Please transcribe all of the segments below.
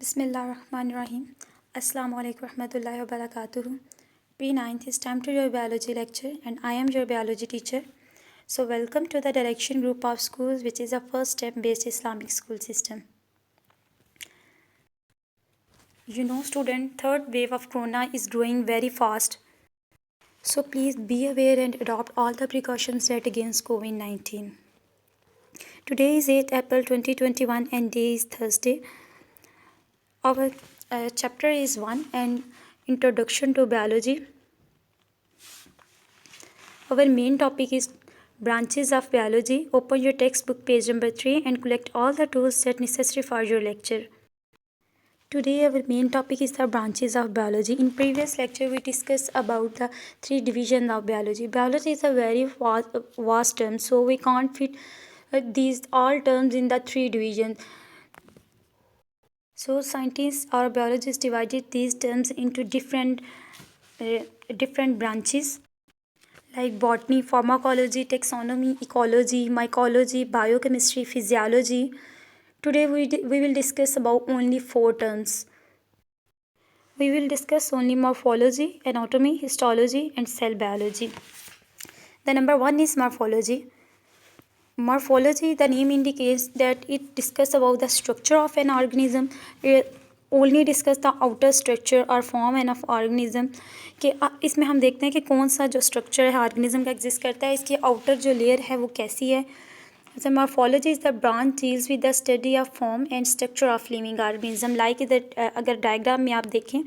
Bismillahirrahmanirrahim. Assalamu alaikum warahmatullahi wabarakatuh. P9th is time to your biology lecture and I am your biology teacher. So welcome to the Direction Group of Schools, which is a first step based Islamic school system. You know student, third wave of corona is growing very fast. So please be aware and adopt all the precautions set against COVID-19. Today is 8th April 2021 and day is Thursday. Our chapter is 1 and Introduction to Biology. Our main topic is branches of biology. Open your textbook page number 3 and collect all the tools that necessary for your lecture. Today our main topic is the branches of biology. In previous lecture we discussed about the 3 divisions of biology. Biology is a very vast term, so we can't fit these all terms in the 3 divisions. So scientists or biologists divided these terms into different branches like botany, pharmacology, taxonomy, ecology, mycology, biochemistry, physiology. Today we will discuss about only 4 terms. We will discuss only morphology, anatomy, histology and cell biology. The number 1 is morphology. Morphology, the name indicates that it discusses about the structure of an organism. It only discuss the outer structure or form of organism. कि इसमें हम देखते हैं कि कौन सा जो structure है ऑर्गेनिज्म का एग्जिस्ट करता है, इसकी आउटर जो लेयर है वो कैसी है. So morphology is the branch deals with the study of form and structure of living organism. Like इधर अगर डायग्राम में आप देखें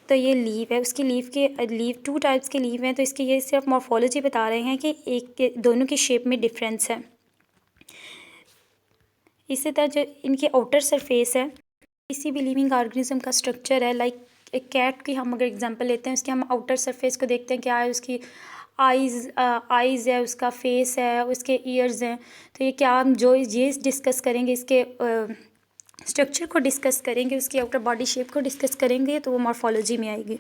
तो ये लीव है, उसकी लीव 2 टाइप्स के लीव हैं, तो इसकी ये सिर्फ मॉर्फोलॉजी बता रहे हैं कि एक के दोनों की शेप में डिफरेंस है. इसी तरह जो इनकी आउटर सरफेस है, किसी भी लिविंग ऑर्गेनिज्म का स्ट्रक्चर है, लाइक एक कैट की हम अगर एग्जांपल लेते हैं, उसकी हम आउटर सरफेस को देखते हैं क्या है, उसकी आइज़ है, उसका फेस है, उसके ईयर्स हैं. तो ये क्या हम जो ये डिस्कस करेंगे, इसके स्ट्रक्चर को डिस्कस करेंगे, उसकी आउटर बॉडी शेप को डिस्कस करेंगे, तो वो मॉर्फोलॉजी में आएगी.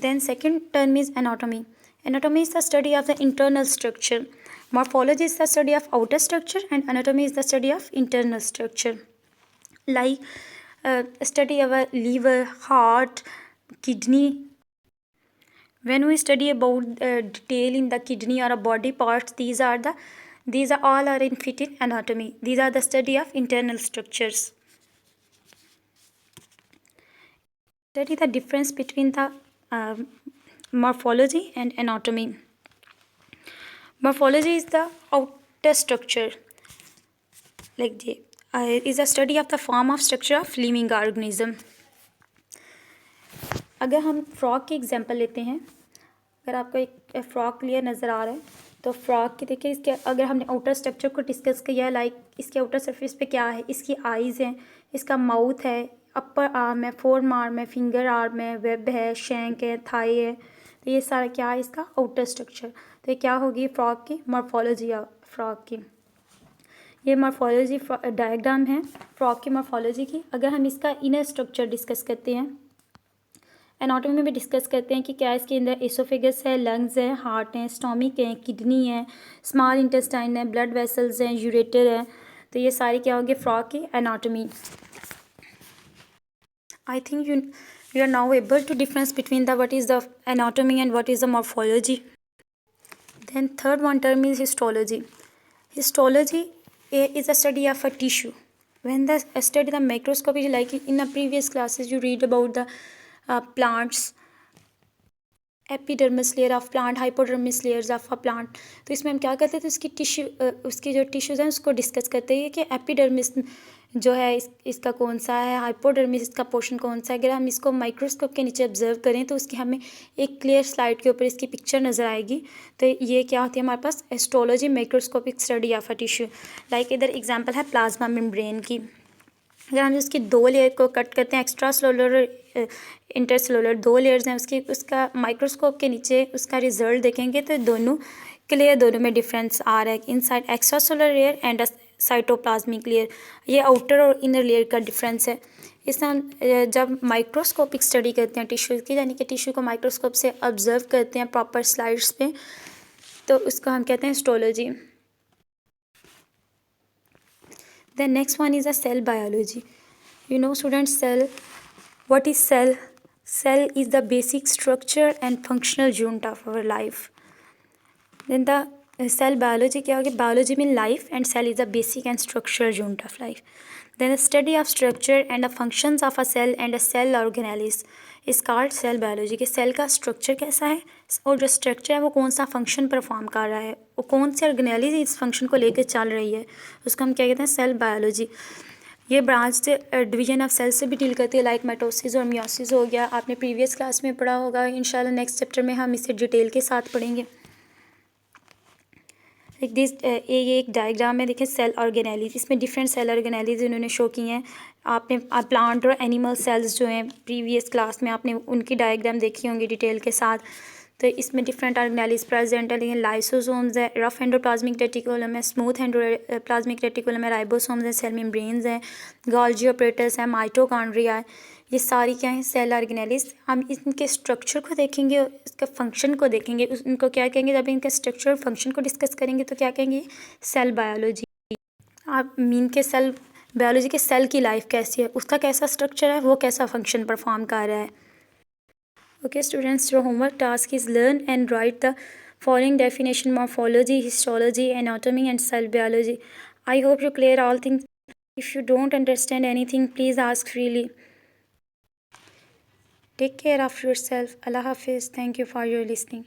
Then second term is anatomy. Anatomy is the study of the internal structure. Morphology is the study of outer structure and anatomy is the study of internal structure. Like study of a liver, heart, kidney. When we study about detail in the kidney or a body parts, these are all are in fit in anatomy. These are the study of internal structures. Study the difference between the morphology and anatomy. Morphology is the outer structure, like is a study of the form of structure of living organism. अगर हम frog की example लेते हैं, अगर आपको एक frog clear नज़र आ रहा है, तो फ्रॉग की देखिए, इसके अगर हमने आउटर स्ट्रक्चर को डिस्कस किया, लाइक इसके आउटर सरफेस पे क्या है, इसकी आइज़ हैं, इसका माउथ है, अपर आर्म है, फोर आर्म है, फिंगर आर्म है, वेब है, शैंक है, थाई है. तो ये सारा क्या है, इसका आउटर स्ट्रक्चर. तो ये क्या होगी फ्रॉग की मॉर्फोलॉजी. फ्रॉग की ये मॉर्फोलॉजी डायग्राम है फ्रॉग की मॉर्फोलॉजी की. अगर हम इसका इनर स्ट्रक्चर डिस्कस करते हैं, एनाटॉमी में भी डिस्कस करते हैं कि क्या इसके अंदर एसोफेगस है, लंग्स है, हार्ट है, स्टोमिक है, किडनी है, स्मॉल इंटेस्टाइन है, ब्लड वेसल्स हैं, यूरेटर है. तो ये सारे क्या होंगे फ्रॉग की anatomy. I think you are now able to difference between the what is the anatomy and what is the morphology. Then third one term is histology. Histology is a study of a tissue. When the study the microscopy, like in the previous classes you read about the plants, epidermis layer of plant, hypodermis layers of a plant. तो इसमें हम क्या करते थे, उसकी जो tissues हैं उसको डिस्कस करते हैं कि एपिडर्मिस जो है इसका कौन सा है, हाइपोडर्मिस इसका पोर्शन कौन सा है. अगर हम इसको माइक्रोस्कोप के नीचे ऑब्जर्व करें तो उसकी हमें एक क्लियर स्लाइड के ऊपर इसकी पिक्चर नज़र आएगी. तो ये क्या होती है हमारे पास histology, microscopic study of a tissue. Like इधर एग्जांपल है प्लाज्मा मेम्ब्रेन की. अगर हम उसकी 2 लेयर को कट करते हैं, एक्स्ट्रा सेलुलर इंटरसेलुलर 2 लेयर्स हैं उसका माइक्रोस्कोप के नीचे उसका रिजल्ट देखेंगे तो दोनों में डिफरेंस आ रहा है. Inside extra cellular layer and cytoplasmic layer, ये आउटर और इनर लेयर का डिफरेंस है. इसमें हम जब माइक्रोस्कोपिक स्टडी करते हैं टिश्यू की, यानी कि टिश्यू को माइक्रोस्कोप से ऑब्जर्व करते हैं प्रॉपर स्लाइड्स पे, तो उसको हम कहते हैं histology. The next one is a cell biology. You know, students, cell. What is cell? Cell is the basic structure and functional unit of our life. Then the cell biology क्या होगी? Biology means life and cell is the basic and structural unit of life. Then the study of structure and the functions of a cell and a cell organelles is called cell biology. कि cell का structure कैसा है और जो structure है वो कौन सा फंक्शन परफॉर्म कर रहा है, वो कौन सी ऑर्गेनेलिस इस फंक्शन को लेकर चल रही है, उसको हम क्या कहते हैं? Cell biology. ये ब्रांच से डिवीजन ऑफ सेल से भी डील करती है, लाइक माइटोसिस और मियोसिस हो गया, आपने प्रीवियस क्लास में पढ़ा होगा. इंशाल्लाह नेक्स्ट चैप्टर में हम इसे डिटेल के साथ पढ़ेंगे. लाइक दिस ये एक डायग्राम में देखें सेल ऑर्गेनेलिस, इसमें डिफरेंट सेल ऑर्गेनेलिस इन्होंने शो की हैं. आपने प्लांट और एनिमल सेल्स जो हैं प्रीवियस क्लास में आपने उनकी डायग्राम देखी होंगी डिटेल के साथ. तो इसमें डिफरेंट ऑर्गेनेलिस प्रेजेंट है. लेकिन लाइसोसोम्स है, रफ एंडोप्लाज्मिक रेटिकुलम है, स्मूथ एंडोप्लाज्मिक रेटिकुलम है, राइबोसोम्स है, सेल मेम्ब्रेन्स हैं, गोल्गी ऑपरेटर्स हैं, माइटोकॉन्ड्रिया है. ये सारी क्या है? Cell organelles. हम इनके स्ट्रक्चर को देखेंगे और इसके फंक्शन को देखेंगे. इनको क्या कहेंगे? जब इनके स्ट्रक्चर और फंक्शन को डिस्कस करेंगे तो क्या कहेंगे? Cell biology. आप मीन के सेल बायोलॉजी के सेल की लाइफ कैसी है, उसका कैसा स्ट्रक्चर है, वो कैसा फंक्शन परफॉर्म कर रहा है. Okay, students, your homework task is learn and write the following definition: morphology, histology, anatomy, and cell biology. I hope you clear all things. If you don't understand anything, please ask freely. Take care of yourself. Allah Hafiz. Thank you for your listening.